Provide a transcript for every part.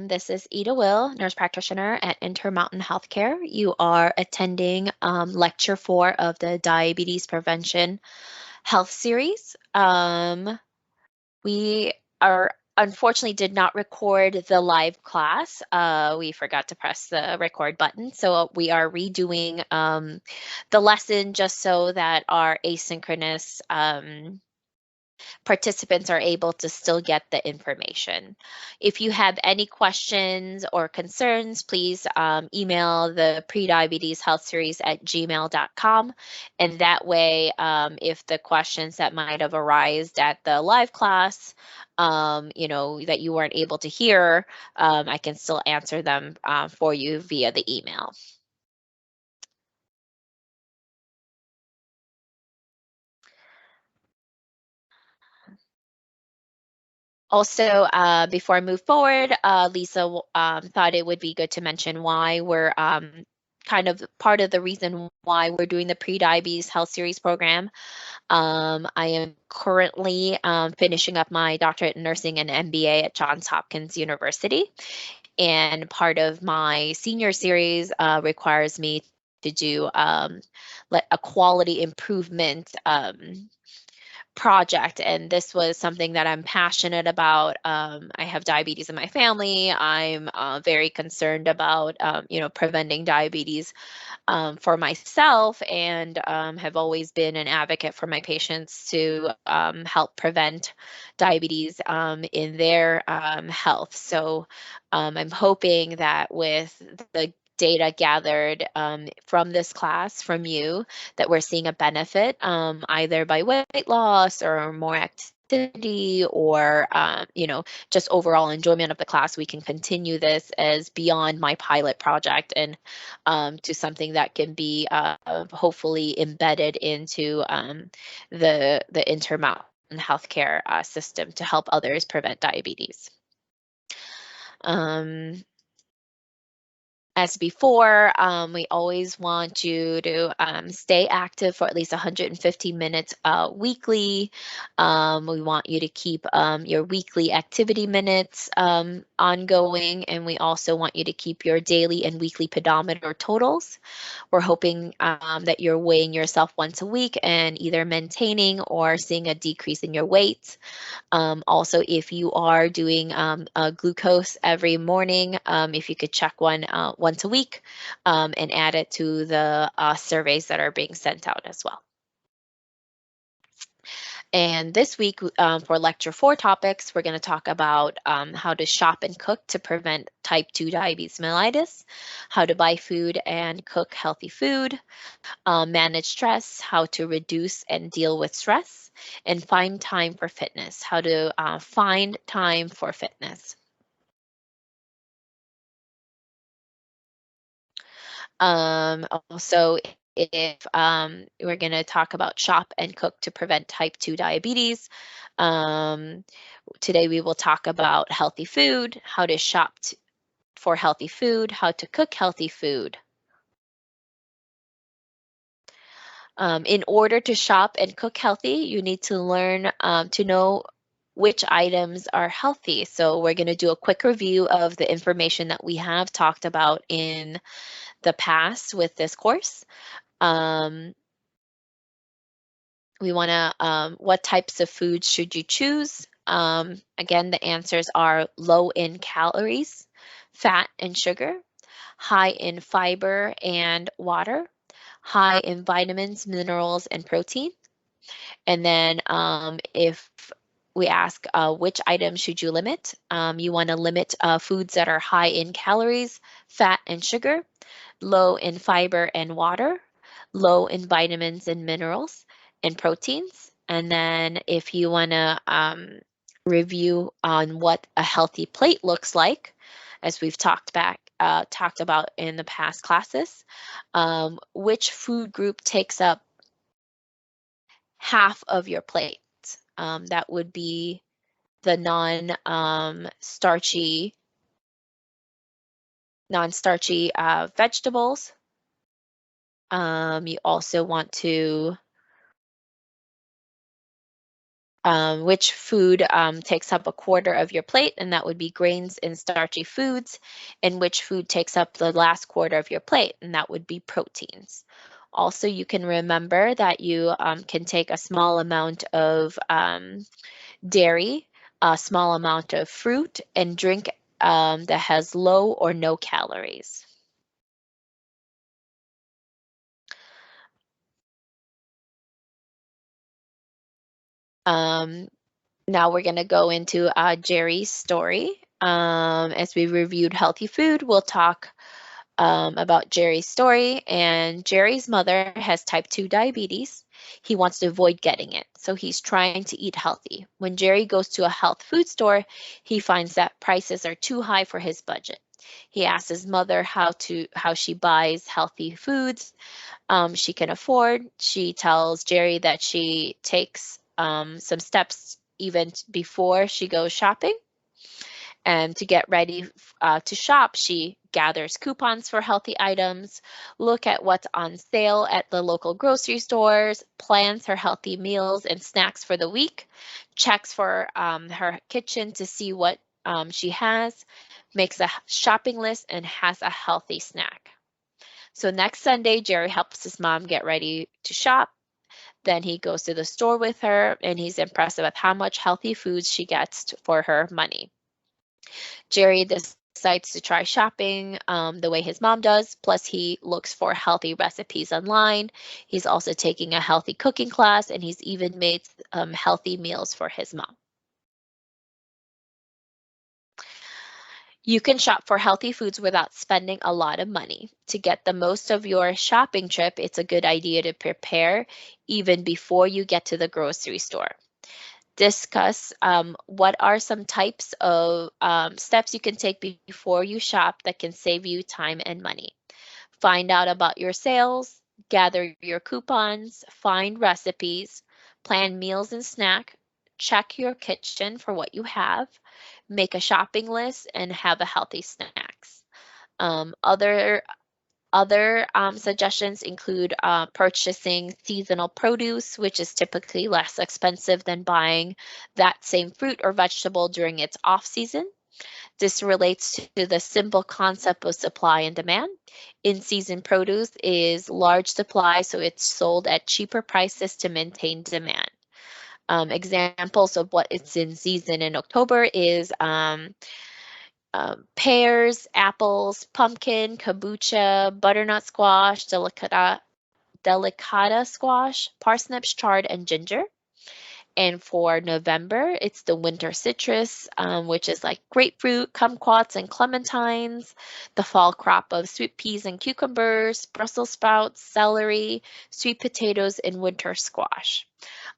This is Ida Will, nurse practitioner at Intermountain Healthcare. You are attending lecture 4 of the Diabetes Prevention Health Series. We are unfortunately did not record the live class. We forgot to press the record button, so we are redoing the lesson just so that our asynchronous participants are able to still get the information. If you have any questions or concerns, please email the Prediabetes Health Series at gmail.com. And that way, if the questions that might have arisen at the live class, that you weren't able to hear, I can still answer them for you via the email. Also, before I move forward, Lisa thought it would be good to mention why we're kind of part of the reason why we're doing the Prediabetes Health Series program. I am currently finishing up my doctorate in nursing and MBA at Johns Hopkins University. And part of my senior series requires me to do a quality improvement project, and this was something that I'm passionate about. I have diabetes in my family. I'm very concerned about preventing diabetes for myself, and have always been an advocate for my patients to help prevent diabetes in their health. So I'm hoping that with the data gathered from this class from you, that we're seeing a benefit either by weight loss or more activity, or just overall enjoyment of the class. We can continue this as beyond my pilot project and to something that can be hopefully embedded into the Intermountain healthcare system to help others prevent diabetes. As before, we always want you to stay active for at least 150 minutes weekly. We want you to keep your weekly activity minutes ongoing, and we also want you to keep your daily and weekly pedometer totals. We're hoping that you're weighing yourself once a week and either maintaining or seeing a decrease in your weight. Also, if you are doing glucose every morning, if you could check one once a week and add it to the surveys that are being sent out as well. And this week for lecture 4 topics, we're going to talk about how to shop and cook to prevent type 2 diabetes mellitus, how to buy food and cook healthy food, manage stress, how to reduce and deal with stress, and find time for fitness, how to find time for fitness. Also, if we're going to talk about shop and cook to prevent type 2 diabetes, today we will talk about healthy food, how to shop for healthy food, how to cook healthy food. In order to shop and cook healthy, you need to learn to know which items are healthy. So we're going to do a quick review of the information that we have talked about in the past with this course. We want to, what types of foods should you choose? Again, the answers are low in calories, fat and sugar, high in fiber and water, high in vitamins, minerals, and protein. And then if we ask which items should you limit, you want to limit foods that are high in calories, fat and sugar, low in fiber and water, low in vitamins and minerals and proteins. And then if you want to review on what a healthy plate looks like, as we've talked about in the past classes, which food group takes up half of your plate? That would be the non-starchy vegetables. You also want to Which food takes up a quarter of your plate, and that would be grains and starchy foods, and which food takes up the last quarter of your plate, and that would be proteins. Also, you can remember that you can take a small amount of dairy, a small amount of fruit, and drink that has low or no calories. Um, Now we're going to go into Jerry's story. As we reviewed healthy food, we'll talk about Jerry's story. And Jerry's mother has type 2 diabetes. He wants to avoid getting it, so he's trying to eat healthy. When Jerry goes to a health food store, he finds that prices are too high for his budget. He asks his mother how she buys healthy foods she can afford. She tells Jerry that she takes some steps even before she goes shopping. And to get ready to shop, she gathers coupons for healthy items, look at what's on sale at the local grocery stores, plans her healthy meals and snacks for the week, checks for her kitchen to see what she has, makes a shopping list, and has a healthy snack. So next Sunday, Jerry helps his mom get ready to shop. Then he goes to the store with her, and he's impressed with how much healthy foods she gets for her money. Jerry decides to try shopping the way his mom does, plus he looks for healthy recipes online. He's also taking a healthy cooking class, and he's even made healthy meals for his mom. You can shop for healthy foods without spending a lot of money. To get the most of your shopping trip, it's a good idea to prepare even before you get to the grocery store. Discuss what are some types of steps you can take before you shop that can save you time and money. Find out about your sales, gather your coupons, find recipes, plan meals and snack, check your kitchen for what you have, make a shopping list, and have a healthy snacks. Other suggestions include purchasing seasonal produce, which is typically less expensive than buying that same fruit or vegetable during its off season. This relates to the simple concept of supply and demand. In-season produce is large supply, so it's sold at cheaper prices to maintain demand. Examples of what is in season in October is pears, apples, pumpkin, kombucha, butternut squash, delicata squash, parsnips, chard, and ginger. And for November, it's the winter citrus, which is like grapefruit, kumquats, and clementines. The fall crop of sweet peas and cucumbers, Brussels sprouts, celery, sweet potatoes, and winter squash.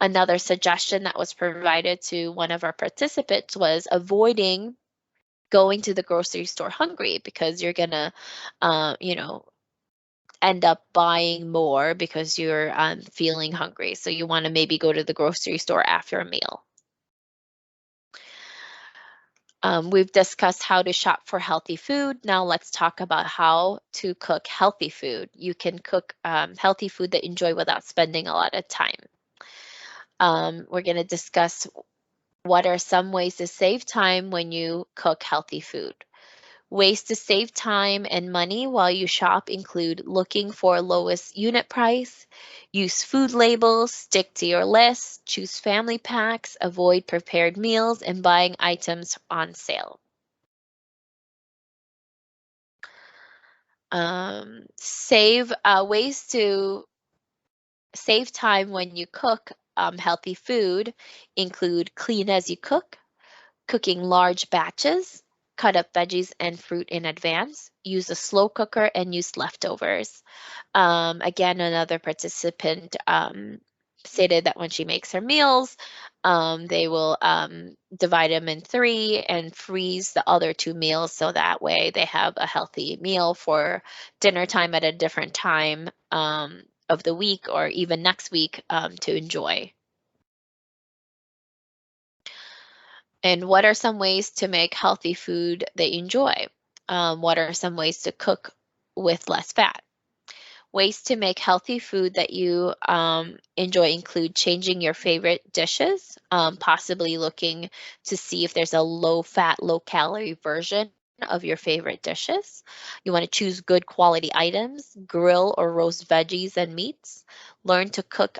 Another suggestion that was provided to one of our participants was avoiding going to the grocery store hungry, because you're gonna, you know, end up buying more because you're feeling hungry. So you want to maybe go to the grocery store after a meal. We've discussed how to shop for healthy food. Now let's talk about how to cook healthy food. You can cook healthy food that you enjoy without spending a lot of time. We're going to discuss what are some ways to save time when you cook healthy food. Ways to save time and money while you shop include looking for lowest unit price, use food labels, stick to your list, choose family packs, avoid prepared meals, and buying items on sale. Save ways to save time when you cook healthy food include clean as you cook, cooking large batches, cut up veggies and fruit in advance, use a slow cooker, and use leftovers. Again, another participant stated that when she makes her meals, they will divide them in three and freeze the other two meals, so that way they have a healthy meal for dinner time at a different time of the week or even next week to enjoy. And what are some ways to make healthy food that you enjoy? What are some ways to cook with less fat? Ways to make healthy food that you enjoy include changing your favorite dishes, possibly looking to see if there's a low-fat, low-calorie version of your favorite dishes. You want to choose good quality items, grill or roast veggies and meats, learn to cook,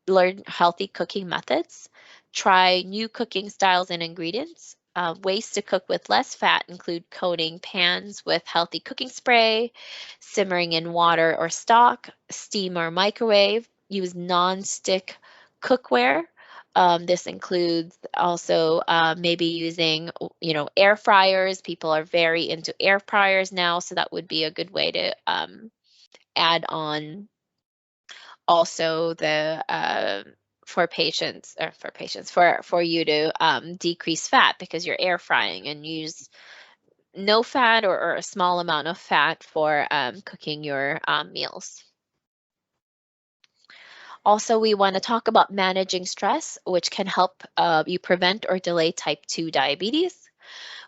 learn healthy cooking methods, try new cooking styles and ingredients. Ways to cook with less fat include coating pans with healthy cooking spray, simmering in water or stock, steam or microwave. Use non-stick cookware. This includes also maybe using, air fryers. People are very into air fryers now, so that would be a good way to add on also the for you to decrease fat because you're air frying, and use no fat or a small amount of fat for cooking your meals. Also, we want to talk about managing stress, which can help you prevent or delay type 2 diabetes.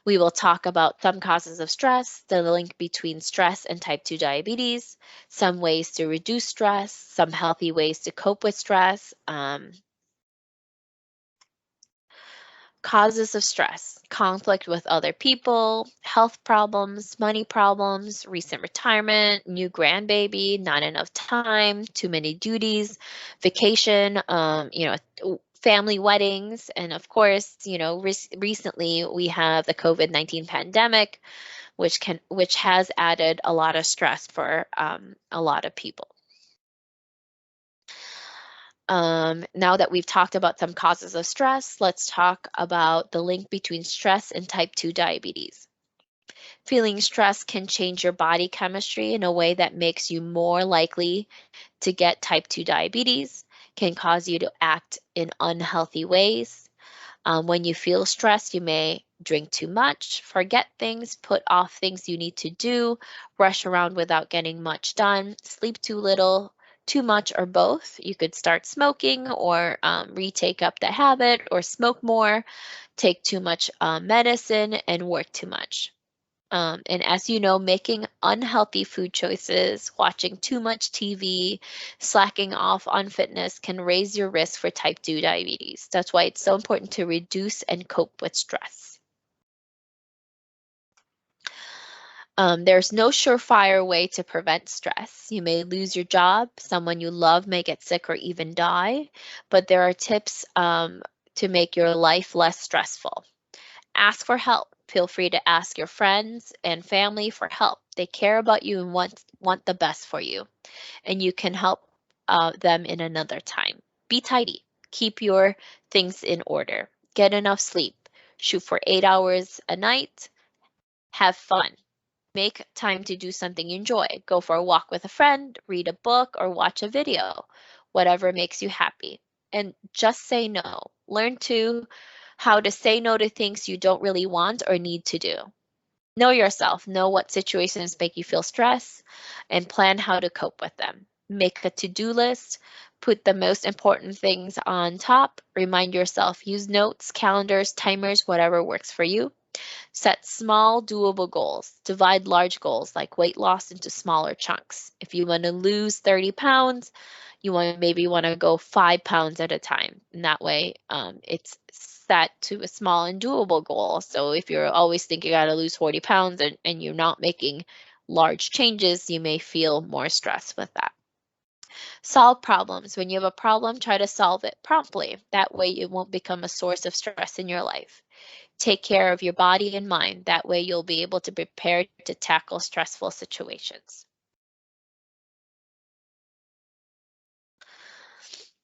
We will talk about some causes of stress, the link between stress and type 2 diabetes, some ways to reduce stress, some healthy ways to cope with stress. Causes of stress: conflict with other people, health problems, money problems, recent retirement, new grandbaby, not enough time, too many duties, vacation, family weddings, and of course, recently we have the COVID-19 pandemic, which has added a lot of stress for a lot of people. Now that we've talked about some causes of stress, let's talk about the link between stress and type 2 diabetes. Feeling stress can change your body chemistry in a way that makes you more likely to get type 2 diabetes, can cause you to act in unhealthy ways. When you feel stressed, you may drink too much, forget things, put off things you need to do, rush around without getting much done, sleep too little, too much, or both. You could start smoking or retake up the habit, or smoke more, take too much medicine, and work too much. And as you know, making unhealthy food choices, watching too much TV, slacking off on fitness can raise your risk for type 2 diabetes. That's why it's so important to reduce and cope with stress. There's no surefire way to prevent stress. You may lose your job, someone you love may get sick or even die, but there are tips to make your life less stressful. Ask for help. Feel free to ask your friends and family for help. They care about you and want the best for you, and you can help them in another time. Be tidy. Keep your things in order. Get enough sleep. Shoot for 8 hours a night. Have fun. Make time to do something you enjoy. Go for a walk with a friend, read a book, or watch a video. Whatever makes you happy. And just say no. Learn how to say no to things you don't really want or need to do. Know yourself. Know what situations make you feel stress and plan how to cope with them. Make a to-do list. Put the most important things on top. Remind yourself. Use notes, calendars, timers, whatever works for you. Set small, doable goals. Divide large goals like weight loss into smaller chunks. If you want to lose 30 pounds, you maybe want to go 5 pounds at a time. And that way it's set to a small and doable goal. So if you're always thinking you got to lose 40 pounds and you're not making large changes, you may feel more stress with that. Solve problems. When you have a problem, try to solve it promptly. That way it won't become a source of stress in your life. Take care of your body and mind. That way you'll be able to prepare to tackle stressful situations.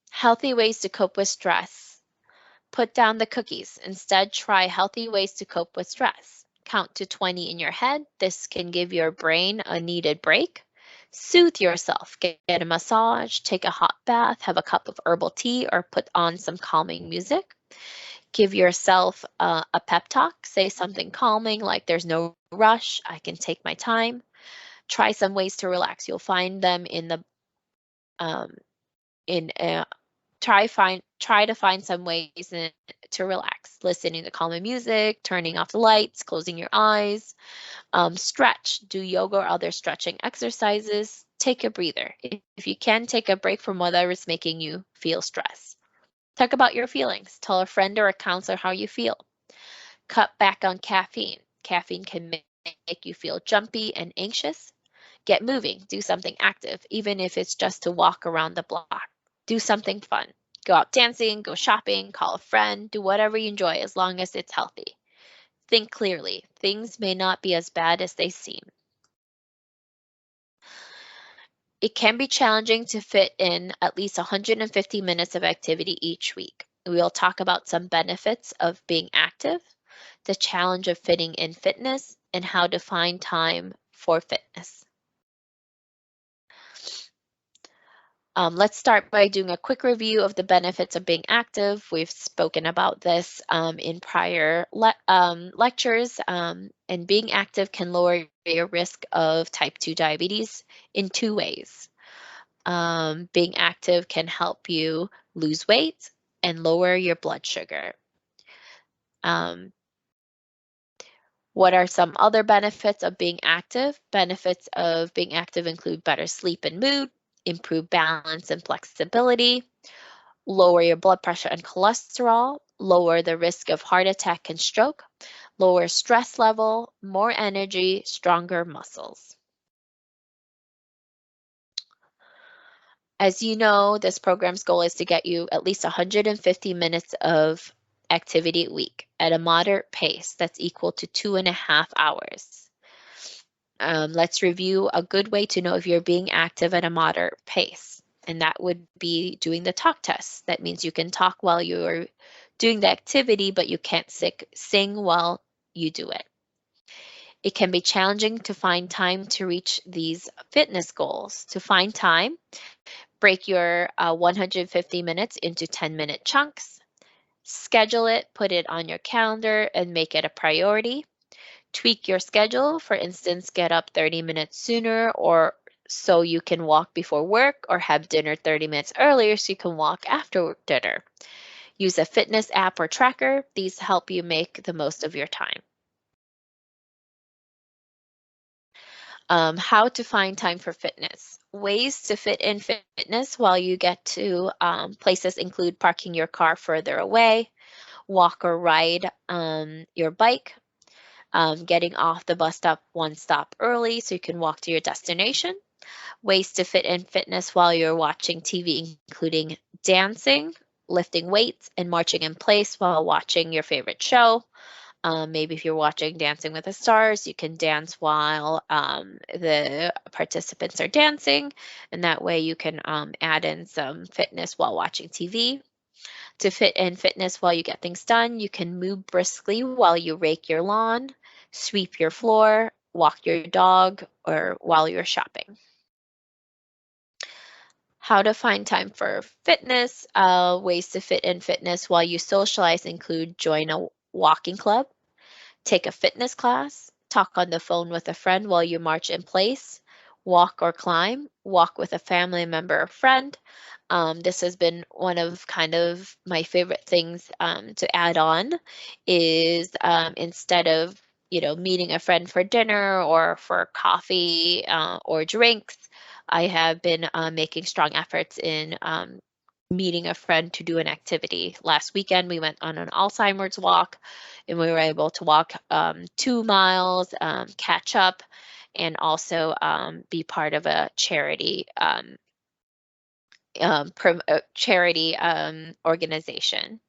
Healthy ways to cope with stress. Put down the cookies. Instead, try healthy ways to cope with stress. Count to 20 in your head. This can give your brain a needed break. Soothe yourself. Get a massage, take a hot bath, have a cup of herbal tea, or put on some calming music. Give yourself a pep talk. Say something calming like there's no rush, I can take my time. Try some ways to relax. You'll find them in the try to find some ways to relax. Listening to calming music, turning off the lights, closing your eyes. Stretch. Do yoga or other stretching exercises. take a breather. If you can, take a break from whatever is making you feel stress. Talk about your feelings. Tell a friend or a counselor how you feel. Cut back on caffeine. Caffeine can make you feel jumpy and anxious. Get moving. Do something active, even if it's just to walk around the block. Do something fun. Go out dancing, go shopping, call a friend, do whatever you enjoy as long as it's healthy. Think clearly. Things may not be as bad as they seem. It can be challenging to fit in at least 150 minutes of activity each week. We'll talk about some benefits of being active, the challenge of fitting in fitness, and how to find time for fitness. Let's start by doing a quick review of the benefits of being active. We've spoken about this in prior lectures, and being active can lower your risk of type 2 diabetes in 2 ways. Being active can help you lose weight and lower your blood sugar. What are some other benefits of being active? Benefits of being active include better sleep and mood, improved balance and flexibility, lower your blood pressure and cholesterol, lower the risk of heart attack and stroke, lower stress level, more energy, stronger muscles. As you know, this program's goal is to get you at least 150 minutes of activity a week at a moderate pace that's equal to 2.5 hours. Let's review a good way to know if you're being active at a moderate pace, and that would be doing the talk test. That means you can talk while you're doing the activity, but you can't sing while you do it. It can be challenging to find time to reach these fitness goals. To find time, break your 150 minutes into 10-minute chunks. Schedule it, put it on your calendar, and make it a priority. Tweak your schedule. For instance, get up 30 minutes sooner or so you can walk before work, or have dinner 30 minutes earlier so you can walk after dinner. Use a fitness app or tracker. These help you make the most of your time. How to find time for fitness. Ways to fit in fitness while you get to places include parking your car further away, walk or ride your bike, getting off the bus stop one stop early so you can walk to your destination. Ways to fit in fitness while you're watching TV, including dancing, lifting weights, and marching in place while watching your favorite show. Maybe if you're watching Dancing with the Stars, you can dance while the participants are dancing, and that way you can add in some fitness while watching TV. To fit in fitness while you get things done, you can move briskly while you rake your lawn, sweep your floor, walk your dog, or while you're shopping. How to find time for fitness. Ways to fit in fitness while you socialize include join a walking club, take a fitness class, talk on the phone with a friend while you march in place, walk or climb, walk with a family member or friend. This has been one of kind of my favorite things to add on is instead of meeting a friend for dinner or for coffee or drinks, I have been making strong efforts in meeting a friend to do an activity. Last weekend, we went on an Alzheimer's walk, and we were able to walk 2 miles, catch up, and also be part of a charity organization.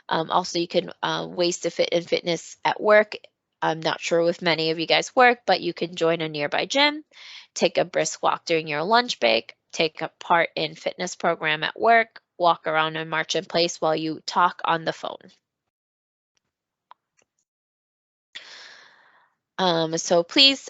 Also, you can ways to fit in fitness at work. I'm not sure if many of you guys work, but you can join a nearby gym, take a brisk walk during your lunch break, take a part in fitness program at work, walk around and march in place while you talk on the phone. So please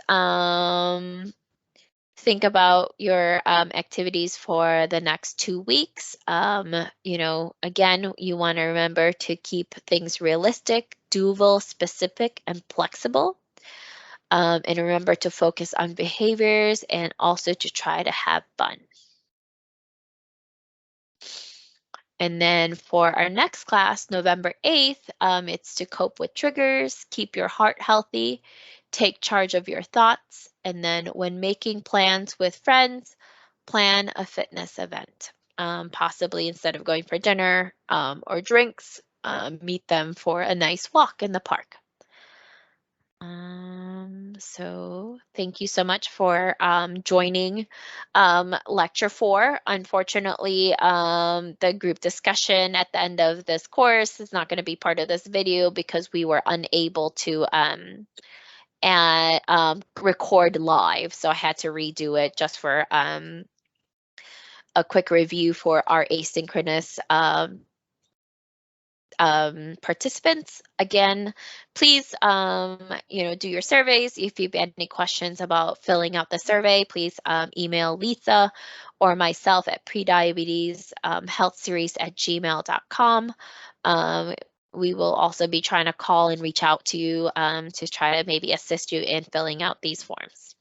think about your activities for the next 2 weeks. Again, you want to remember to keep things realistic, doable, specific, and flexible. And remember to focus on behaviors and also to try to have fun. And then for our next class, November 8th, it's to cope with triggers, keep your heart healthy, take charge of your thoughts, and then when making plans with friends, plan a fitness event. Possibly instead of going for dinner or drinks, meet them for a nice walk in the park. So thank you so much for joining lecture 4. Unfortunately, the group discussion at the end of this course is not going to be part of this video because we were unable to record live. So I had to redo it just for a quick review for our asynchronous participants. Again, please, do your surveys. If you've had any questions about filling out the survey, please email Lisa or myself at prediabeteshealthseries@gmail.com. We will also be trying to call and reach out to you to try to maybe assist you in filling out these forms.